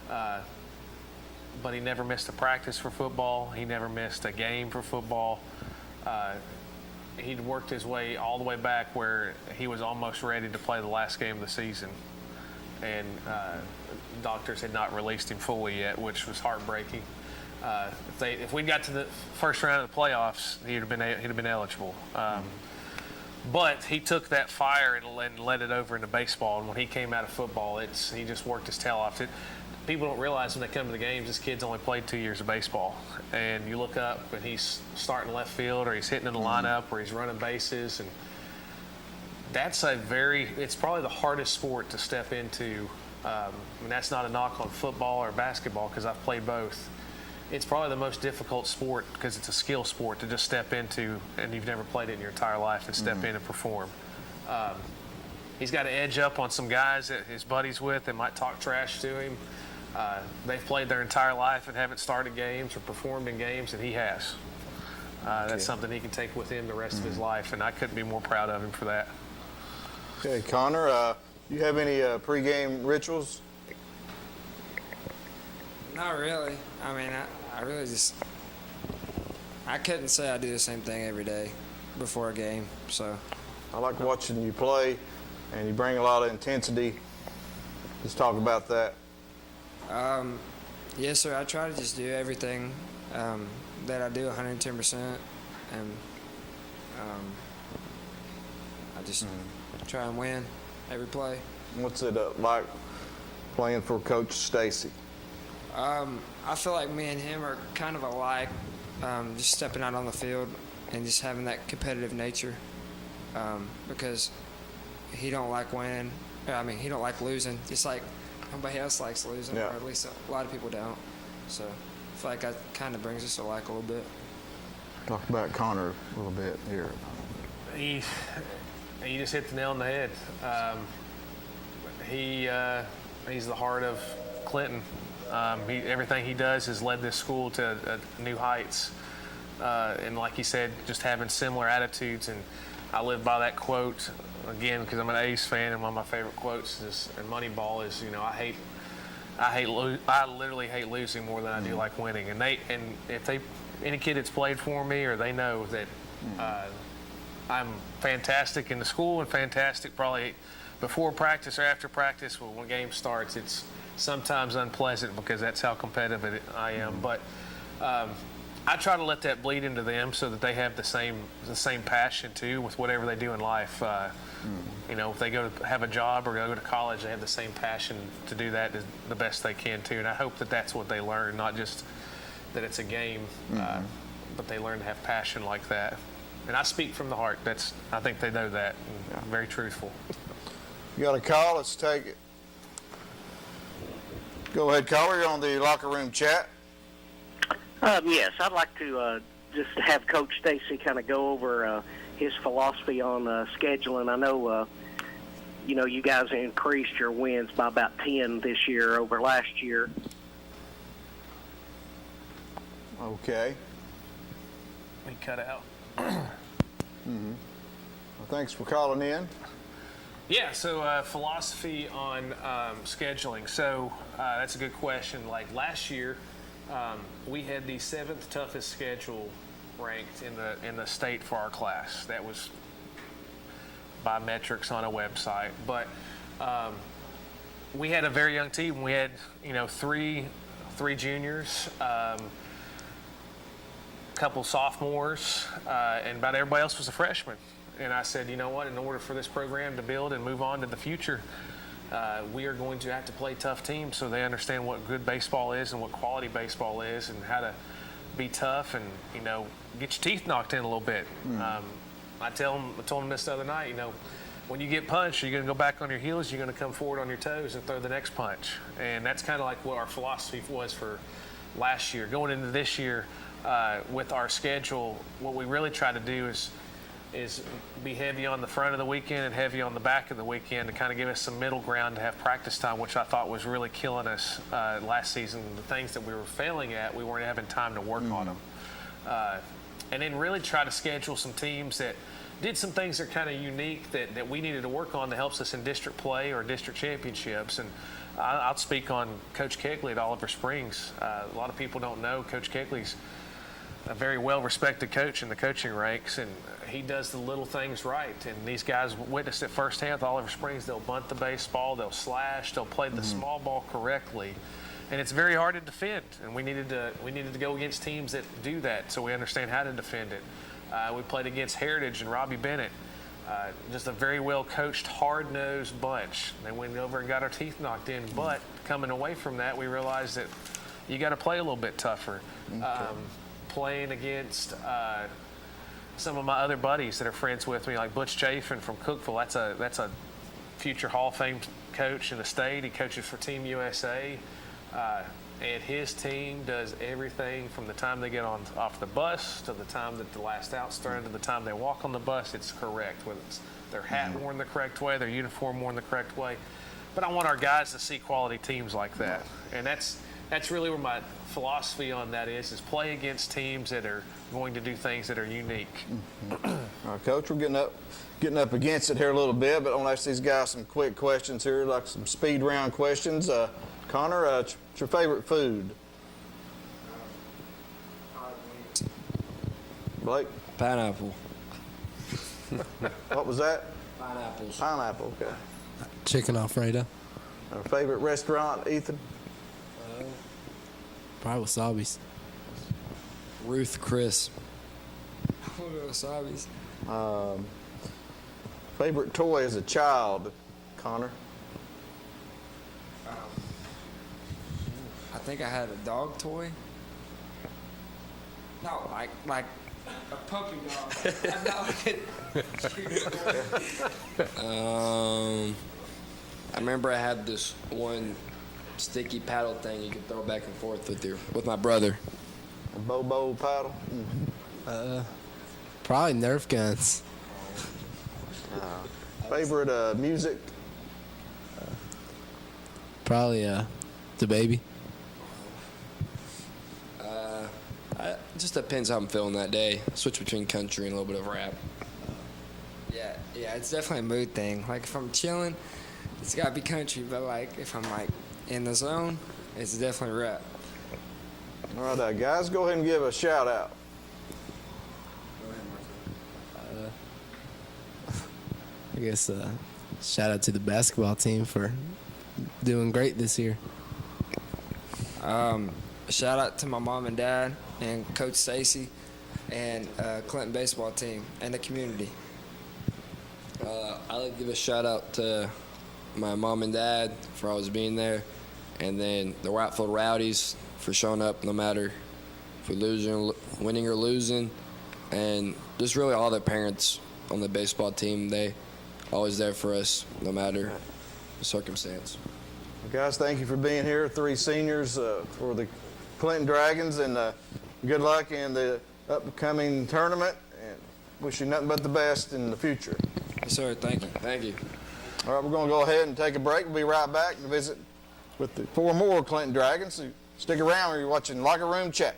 But he never missed a practice for football. He never missed a game for football. He'd worked his way all the way back where he was almost ready to play the last game of the season. And doctors had not released him fully yet, which was heartbreaking. If we got to the first round of the playoffs, he'd have been eligible. But he took that fire and let it over into baseball. And when he came out of football, he just worked his tail off. People don't realize when they come to the games, this kid's only played 2 years of baseball. And you look up and he's starting left field, or he's hitting in the lineup, or he's running bases. And it's probably the hardest sport to step into. And that's not a knock on football or basketball, because I've played both. It's probably the most difficult sport, because it's a skill sport to just step into, and you've never played it in your entire life, and step in and perform. He's got to edge up on some guys that his buddies with that might talk trash to him. They've played their entire life and haven't started games or performed in games, and he has. That's something he can take with him the rest of his life, and I couldn't be more proud of him for that. Okay, Connor, you have any pregame rituals? Not really. I mean, I really just, I couldn't say I do the same thing every day before a game, so. I like watching you play, and you bring a lot of intensity. Let's talk about that. Yes, sir. I try to just do everything that I do 110%, and I just try and win every play. What's it like playing for Coach Stacy? I feel like me and him are kind of alike, just stepping out on the field and just having that competitive nature, because he don't like winning. He don't like losing, just like nobody else likes losing, or at least a lot of people don't. So I feel like that kind of brings us alike a little bit. Talk about Connor a little bit here. He just hit the nail on the head. He's the heart of Clinton. Everything he does has led this school to new heights. And like he said, just having similar attitudes. And I live by that quote, again, because I'm an A's fan, and one of my favorite quotes is, in Moneyball is, I literally hate losing more than I do like winning. And if any kid that's played for me, or they know that I'm fantastic in the school and fantastic probably before practice or after practice. When a game starts, it's sometimes unpleasant because that's how competitive I am. But I try to let that bleed into them so that they have the same passion too with whatever they do in life. If they go to have a job or go to college, they have the same passion to do that the best they can too. And I hope that that's what they learn, not just that it's a game, but they learn to have passion like that. And I speak from the heart. I think they know that. And I'm very truthful. You got a call? Let's take it. Go ahead, caller. You're on the locker room chat. Yes, I'd like to just have Coach Stacy kind of go over his philosophy on scheduling. I know, you guys increased your wins by about 10 this year over last year. Okay. We cut out. Well, thanks for calling in. Yeah, so philosophy on scheduling. So that's a good question. Like last year, we had the 7th toughest schedule ranked in the state for our class. That was by metrics on a website. But we had a very young team. We had three juniors, couple sophomores, and about everybody else was a freshman. And I said, you know what, in order for this program to build and move on to the future, we are going to have to play tough teams so they understand what good baseball is and what quality baseball is and how to be tough and, get your teeth knocked in a little bit. I told them this the other night, when you get punched, you're going to go back on your heels, you're going to come forward on your toes and throw the next punch. And that's kind of like what our philosophy was for last year. Going into this year with our schedule, what we really try to do is is be heavy on the front of the weekend and heavy on the back of the weekend to kind of give us some middle ground to have practice time, which I thought was really killing us last season. The things that we were failing at, we weren't having time to work on them. And then really try to schedule some teams that did some things that are kind of unique that we needed to work on that helps us in district play or district championships. And I'll speak on Coach Kegley at Oliver Springs. A lot of people don't know Coach Kegley's a very well-respected coach in the coaching ranks, and he does the little things right. And these guys witnessed it firsthand with Oliver Springs. They'll bunt the baseball, they'll slash, they'll play the small ball correctly. And it's very hard to defend, and we needed to go against teams that do that, so we understand how to defend it. We played against Heritage and Robbie Bennett, just a very well-coached, hard-nosed bunch. They went over and got our teeth knocked in, but coming away from that, we realized that you got to play a little bit tougher. Playing against some of my other buddies that are friends with me, like Butch Chafin from Cookville. That's a future Hall of Fame coach in the state. He coaches for Team USA. And his team does everything from the time they get off the bus to the time that the last out's thrown to the time they walk on the bus. It's correct, whether it's their hat worn the correct way, their uniform worn the correct way. But I want our guys to see quality teams like that. And that's really where my philosophy on that is play against teams that are going to do things that are unique. All right, Coach, we're getting up against it here a little bit, but I want to ask these guys some quick questions here, like some speed round questions. Connor, what's your favorite food? Blake? Pineapple. What was that? Pineapples. Pineapple, okay. Chicken Alfredo. Our favorite restaurant, Ethan? Probably Hobbies. Ruth Chris. Wasabi's. Favorite toy as a child, Connor? I think I had a dog toy. No, like a puppy dog. I remember I had this one sticky paddle thing you could throw back and forth with my brother. A Bobo paddle? Probably Nerf guns. Favorite music? Probably The Baby. It just depends how I'm feeling that day. Switch between country and a little bit of rap. Yeah, it's definitely a mood thing. Like if I'm chilling, it's gotta be country. But like if I'm like in the zone, it's definitely rap. All right, guys, go ahead and give a shout out. I guess shout out to the basketball team for doing great this year. Shout out to my mom and dad and Coach Stacy and Clinton baseball team and the community. I'd like to give a shout out to my mom and dad for always being there, and then the Whitefield Rowdies for showing up no matter if we're winning or losing, and just really all the parents on the baseball team. They always there for us no matter the circumstance. Well, guys, thank you for being here. 3 seniors for the Clinton Dragons, and good luck in the upcoming tournament, and wish you nothing but the best in the future. Yes, sir. Thank you. Thank you. All right, we're going to go ahead and take a break. We'll be right back to visit with the 4 more Clinton Dragons. So stick around when you're watching Locker Room Chat.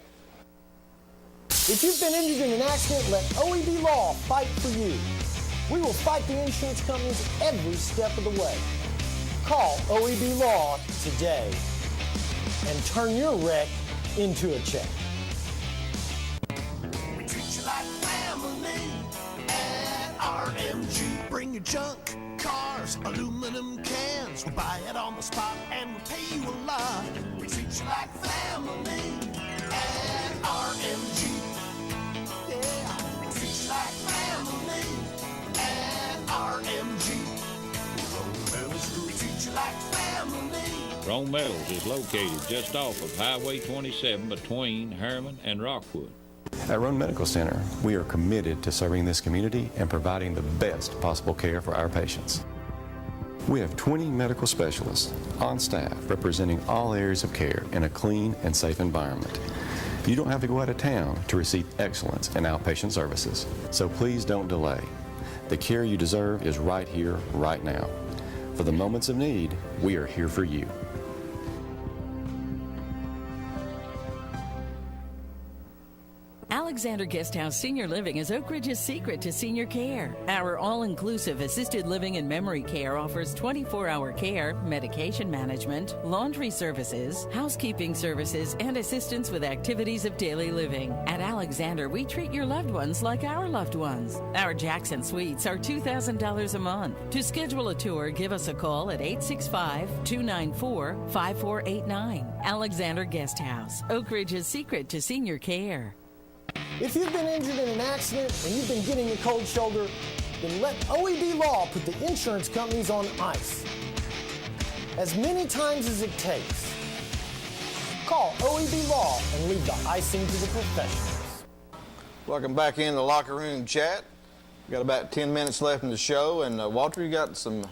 If you've been injured in an accident, let OEB Law fight for you. We will fight the insurance companies every step of the way. Call OEB Law today and turn your wreck into a check. We treat you like family at RMG. Bring your junk, cars, aluminum cans. We'll buy it on the spot and we'll pay you a lot. We treat you like family at RMG. Yeah, we treat you like family at RMG. We treat you like family. Rome Metals is located just off of Highway 27 between Herman and Rockwood. At Roan Medical Center, we are committed to serving this community and providing the best possible care for our patients. We have 20 medical specialists on staff representing all areas of care in a clean and safe environment. You don't have to go out of town to receive excellence in outpatient services. So please don't delay. The care you deserve is right here, right now. For the moments of need, we are here for you. Alexander Guesthouse Senior Living is Oak Ridge's secret to senior care. Our all-inclusive assisted living and memory care offers 24-hour care, medication management, laundry services, housekeeping services, and assistance with activities of daily living. At Alexander, we treat your loved ones like our loved ones. Our Jackson Suites are $2,000 a month. To schedule a tour, give us a call at 865-294-5489. Alexander Guesthouse, Oak Ridge's secret to senior care. If you've been injured in an accident and you've been getting a cold shoulder, then let OEB Law put the insurance companies on ice. As many times as it takes. Call OEB Law and leave the icing to the professionals. Welcome back in the locker room chat. We got about 10 minutes left in the show, and Walter, you got some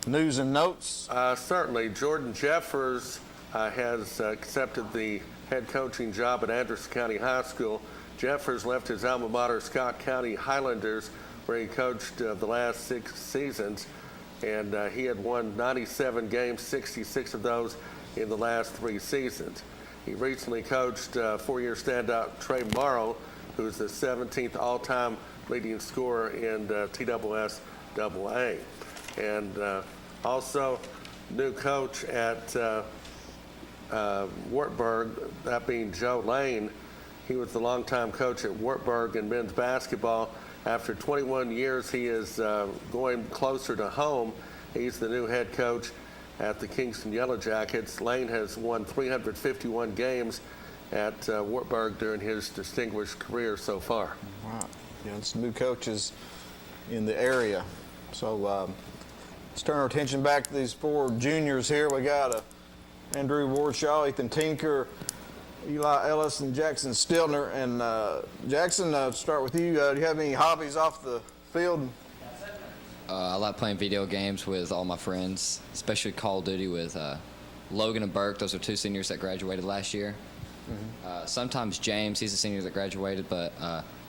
news and notes? Certainly. Jordan Jeffers has accepted the head coaching job at Anderson County High School. Jeffers left his alma mater, Scott County Highlanders, where he coached the last 6 seasons, and he had won 97 games, 66 of those in the last 3 seasons. He recently coached 4-year standout Trey Morrow, who's the 17th all-time leading scorer in TSSAA. And also, new coach at Wartburg, that being Joe Lane. He was the longtime coach at Wartburg in men's basketball. After 21 years, he is going closer to home. He's the new head coach at the Kingston Yellow Jackets. Lane has won 351 games at Wartburg during his distinguished career so far. Wow. Yeah, some new coaches in the area. So let's turn our attention back to these 4 juniors here. We got Andrew Wardshaw, Ethan Tinker, Eli Ellis, and Jackson Stiltner. And Jackson, start with you. Do you have any hobbies off the field? I like playing video games with all my friends, especially Call of Duty with Logan and Burke. Those are 2 seniors that graduated last year. Mm-hmm. Sometimes James, he's a senior that graduated, but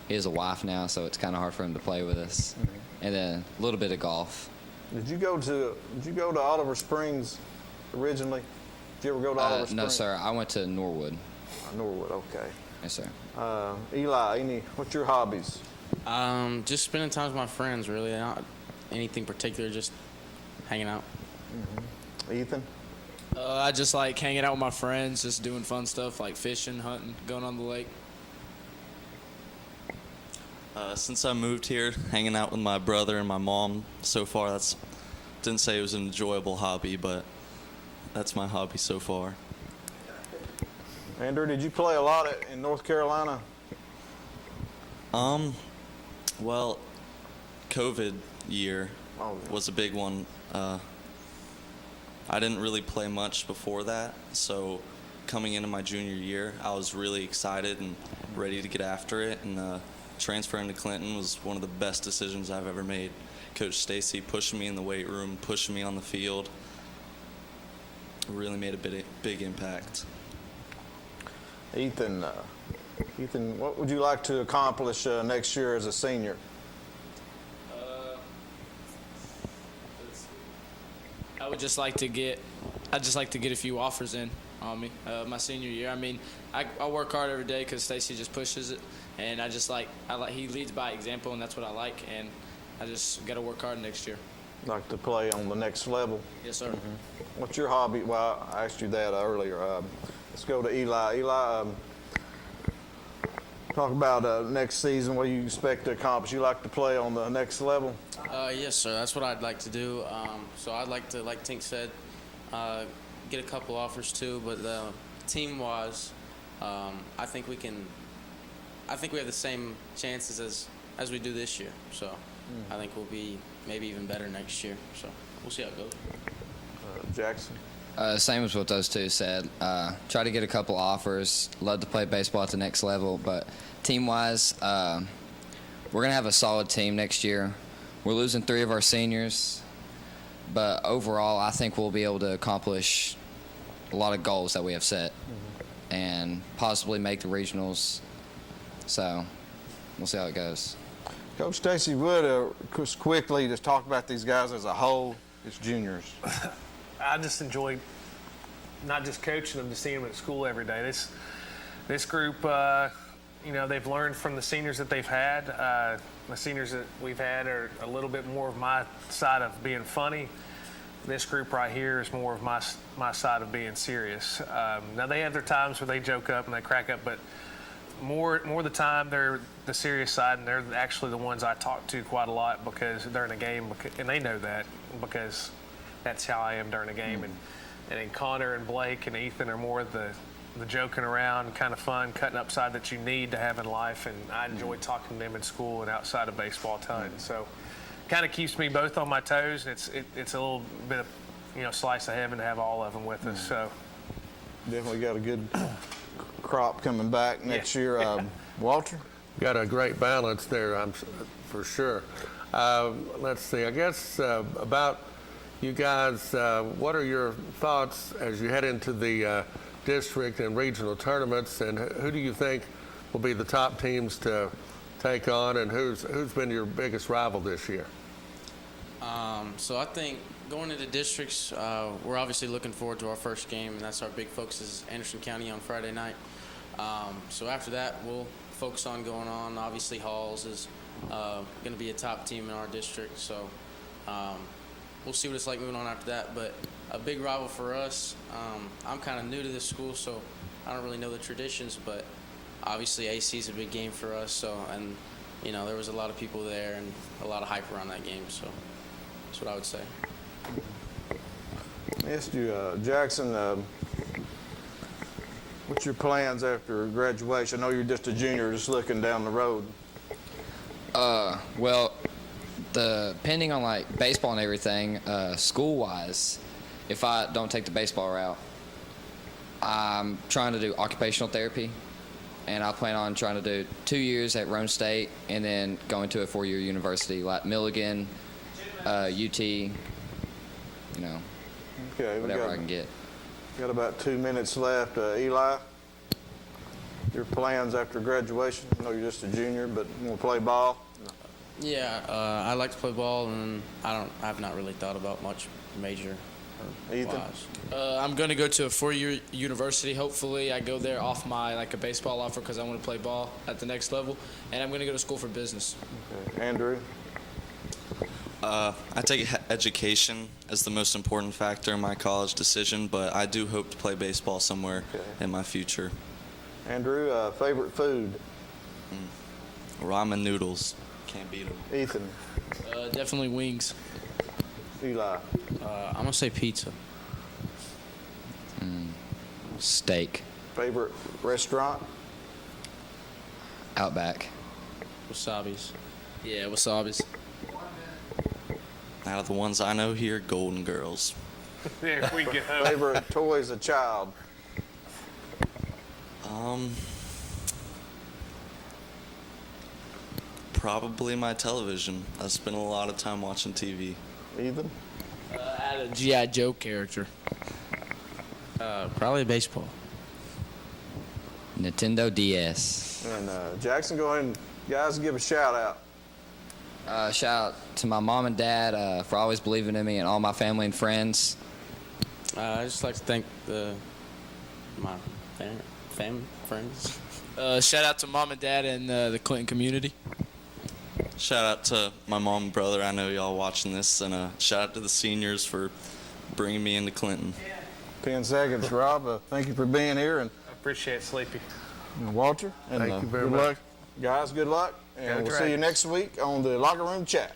he has a wife now, so it's kind of hard for him to play with us. Mm-hmm. And then a little bit of golf. Did you go to Oliver Springs originally? Did you ever go to Oliver Springs? No, sir. I went to Norwood. Norwood, okay. Yes, sir. Eli, what's your hobbies? Just spending time with my friends, really. Not anything particular, just hanging out. Mm-hmm. Ethan? I just like hanging out with my friends, just doing fun stuff like fishing, hunting, going on the lake. Since I moved here, hanging out with my brother and my mom so far, didn't say it was an enjoyable hobby, but that's my hobby so far. Andrew, did you play a lot in North Carolina? Well, COVID year was a big one. I didn't really play much before that, so coming into my junior year, I was really excited and ready to get after it, and transferring to Clinton was one of the best decisions I've ever made. Coach Stacy pushing me in the weight room, pushing me on the field, really made a big impact. Ethan, what would you like to accomplish next year as a senior? I'd just like to get a few offers in on me my senior year. I mean, I work hard every day because Stacy just pushes it, and he leads by example, and that's what I like, and I just got to work hard next year. Like to play on the next level? Yes, sir. Mm-hmm. What's your hobby? Well, I asked you that earlier. Let's go to Eli. Eli, talk about next season. What do you expect to accomplish? You like to play on the next level? Yes, sir. That's what I'd like to do. So I'd like to, like Tink said, get a couple offers too. But team-wise, I think we have the same chances as we do this year. So I think we'll be maybe even better next year. So we'll see how it goes. Jackson? Same as what those 2 said. Try to get a couple offers. Love to play baseball at the next level. But team-wise, we're going to have a solid team next year. We're losing 3 of our seniors. But overall, I think we'll be able to accomplish a lot of goals that we have set. and possibly make the regionals. So we'll see how it goes. Coach Stacy Wood, just quickly, just talk about these guys as a whole, as juniors. I just enjoy not just coaching them, to seeing them at school every day. This group, you know, they've learned from the seniors that they've had. The seniors that we've had are a little bit more of my side of being funny. This group right here is more of my side of being serious. Now they have their times where they joke up and they crack up, but more of the time they're the serious side, and they're actually the ones I talk to quite a lot because they're in a game, and they know that because that's how I am during a game. And then Connor and Blake and Ethan are more the joking around, kind of fun, cutting up side that you need to have in life, and I enjoy talking to them in school and outside of baseball a ton. So kind of keeps me both on my toes. It's a little bit of, you know, slice of heaven to have all of them with us. So definitely got a good crop coming back next year. Walter? Got a great balance there, for sure. Let's see, I guess about you guys, what are your thoughts as you head into the district and regional tournaments, and who do you think will be the top teams to take on, and who's been your biggest rival this year? So I think going into districts, we're obviously looking forward to our first game, and that's our big focus is Anderson County on Friday night. So after that, we'll focus on going on. Obviously, Halls is going to be a top team in our district, so we'll see what it's like moving on after that. But a big rival for us, I'm kind of new to this school, so I don't really know the traditions, but obviously AC is a big game for us. So, and you know, there was a lot of people there and a lot of hype around that game, so that's what I would say. I asked you, Jackson, what's your plans after graduation? I know you're just a junior, just looking down the road. Well, depending on like baseball and everything, school-wise, if I don't take the baseball route, I'm trying to do occupational therapy, and I plan on trying to do 2 years at Rome State and then going to a 4-year university like Milligan, UT, you know, okay, whatever I can get. Got about 2 minutes left. Eli, your plans after graduation? I know you're just a junior, but you want to play ball? Yeah, I like to play ball, and I've not really thought about much major. Ethan? I'm going to go to a 4-year university. Hopefully, I go there off a baseball offer because I want to play ball at the next level, and I'm going to go to school for business. Okay. Andrew? I take education as the most important factor in my college decision, but I do hope to play baseball somewhere in my future. Andrew, favorite food? Ramen noodles. Can't beat them. Ethan? Definitely wings. Eli? I'm going to say pizza. Steak. Favorite restaurant? Outback. Wasabi's. Yeah, wasabi's. Out of the ones I know here, Golden Girls. There we go. Favorite toy as a child? Probably my television. I spend a lot of time watching TV. Ethan? I had a G.I. Joe character. Probably baseball. Nintendo DS. And Jackson, go ahead and guys give a shout out. Shout out to my mom and dad for always believing in me, and all my family and friends. I just like to thank my family, friends. Shout out to mom and dad and the Clinton community. Shout out to my mom and brother. I know y'all watching this, and shout out to the seniors for bringing me into Clinton. 10 seconds, Rob. Thank you for being here. And I appreciate it, Sleepy. Walter. And, Thank you very good much. luck. Guys, good luck. And we'll see you next week on the Locker Room Chat.